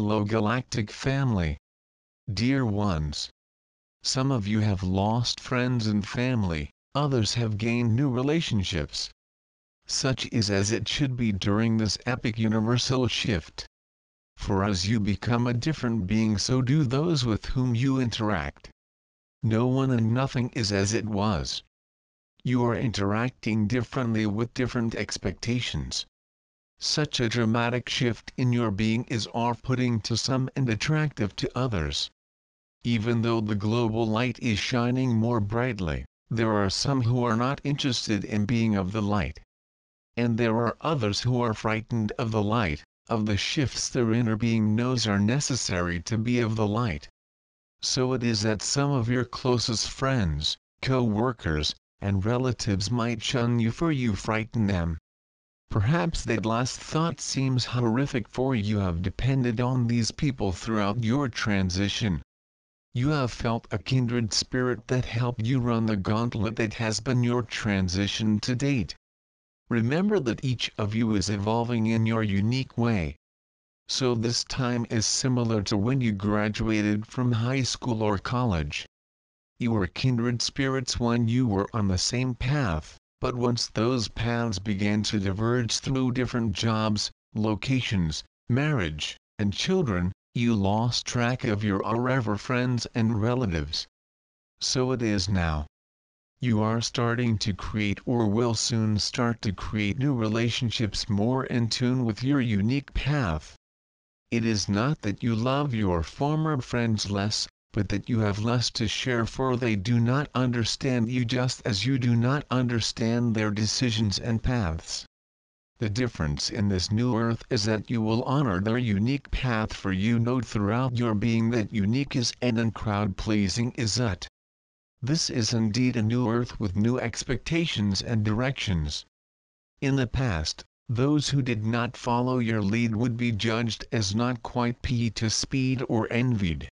Hello Galactic family. Dear ones. Some of you have lost friends and family, others have gained new relationships. Such is as it should be during this epic universal shift. For as you become a different being, so do those with whom you interact. No one and nothing is as it was. You are interacting differently with different expectations. Such a dramatic shift in your being is off-putting to some and attractive to others. Even though the global light is shining more brightly, there are some who are not interested in being of the light. And there are others who are frightened of the light, of the shifts their inner being knows are necessary to be of the light. So it is that some of your closest friends, co-workers, and relatives might shun you, for you frighten them. Perhaps that last thought seems horrific, for you have depended on these people throughout your transition. You have felt a kindred spirit that helped you run the gauntlet that has been your transition to date. Remember that each of you is evolving in your unique way. So this time is similar to when you graduated from high school or college. You were kindred spirits when you were on the same path. But once those paths began to diverge through different jobs, locations, marriage, and children, you lost track of your forever friends and relatives. So it is now. You are starting to create, or will soon start to create, new relationships more in tune with your unique path. It is not that you love your former friends less, but that you have less to share, for they do not understand you just as you do not understand their decisions and paths. The difference in this new earth is that you will honor their unique path, for you know throughout your being that unique is and crowd-pleasing is that. This is indeed a new earth with new expectations and directions. In the past, those who did not follow your lead would be judged as not quite up to speed or envied.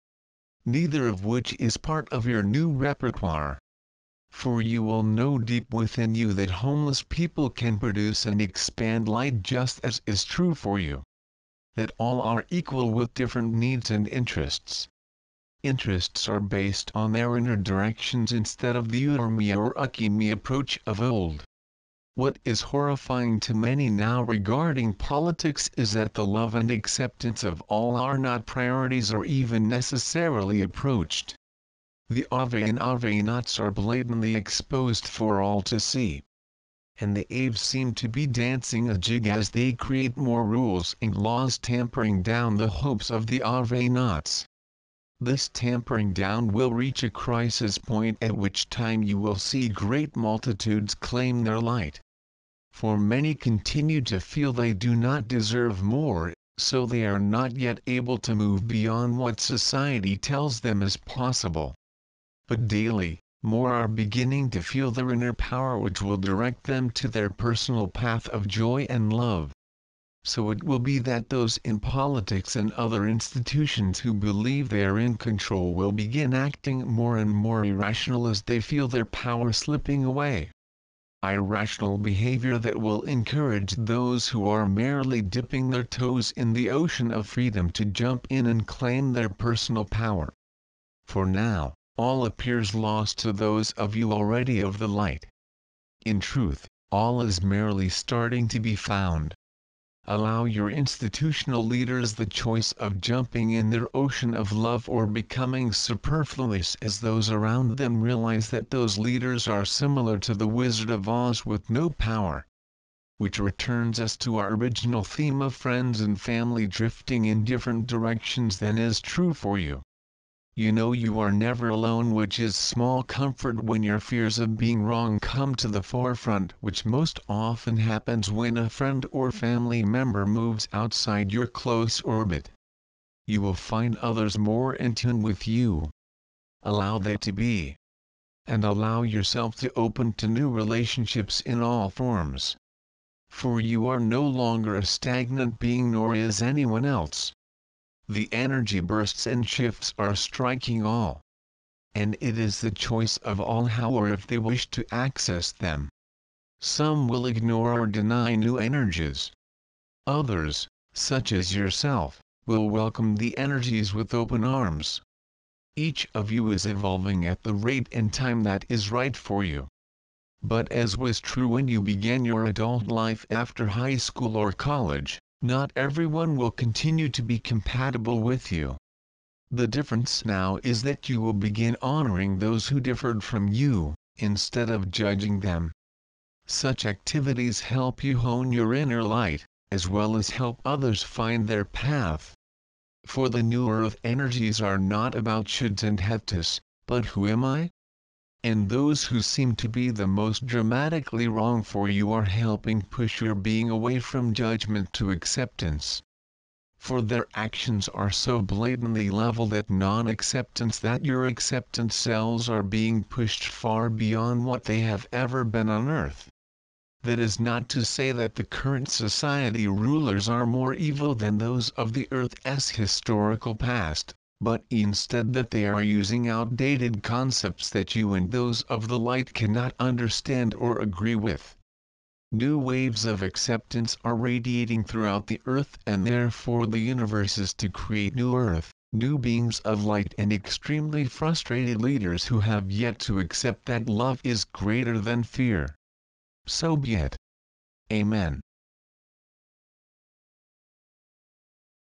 Neither of which is part of your new repertoire. For you will know deep within you that homeless people can produce and expand light just as is true for you. That all are equal with different needs and interests. Interests are based on their inner directions instead of the you-or-me or ucky-me approach of old. What is horrifying to many now regarding politics is that the love and acceptance of all are not priorities or even necessarily approached. The AVIANS are blatantly exposed for all to see. And the AVs seem to be dancing a jig as they create more rules and laws, tampering down the hopes of the AVIANS. This tampering down will reach a crisis point, at which time you will see great multitudes claim their light. For many continue to feel they do not deserve more, so they are not yet able to move beyond what society tells them is possible. But daily, more are beginning to feel their inner power, which will direct them to their personal path of joy and love. So it will be that those in politics and other institutions who believe they are in control will begin acting more and more irrational as they feel their power slipping away. Irrational behavior that will encourage those who are merely dipping their toes in the ocean of freedom to jump in and claim their personal power. For now, all appears lost to those of you already of the light. In truth, all is merely starting to be found. Allow your institutional leaders the choice of jumping in their ocean of love or becoming superfluous, as those around them realize that those leaders are similar to the Wizard of Oz with no power. Which returns us to our original theme of friends and family drifting in different directions than is true for you. You know you are never alone, which is small comfort when your fears of being wrong come to the forefront, which most often happens when a friend or family member moves outside your close orbit. You will find others more in tune with you. Allow that to be. And allow yourself to open to new relationships in all forms. For you are no longer a stagnant being, nor is anyone else. The energy bursts and shifts are striking all. And it is the choice of all how or if they wish to access them. Some will ignore or deny new energies. Others, such as yourself, will welcome the energies with open arms. Each of you is evolving at the rate and time that is right for you. But as was true when you began your adult life after high school or college, not everyone will continue to be compatible with you. The difference now is that you will begin honoring those who differed from you, instead of judging them. Such activities help you hone your inner light, as well as help others find their path. For the new earth energies are not about shoulds and have tos, but who am I? And those who seem to be the most dramatically wrong for you are helping push your being away from judgment to acceptance. For their actions are so blatantly leveled at non-acceptance that your acceptance cells are being pushed far beyond what they have ever been on earth. That is not to say that the current society rulers are more evil than those of the Earth's historical past, but instead that they are using outdated concepts that you and those of the light cannot understand or agree with. New waves of acceptance are radiating throughout the Earth, and therefore the universe is to create new Earth, new beings of light, and extremely frustrated leaders who have yet to accept that love is greater than fear. So be it. Amen.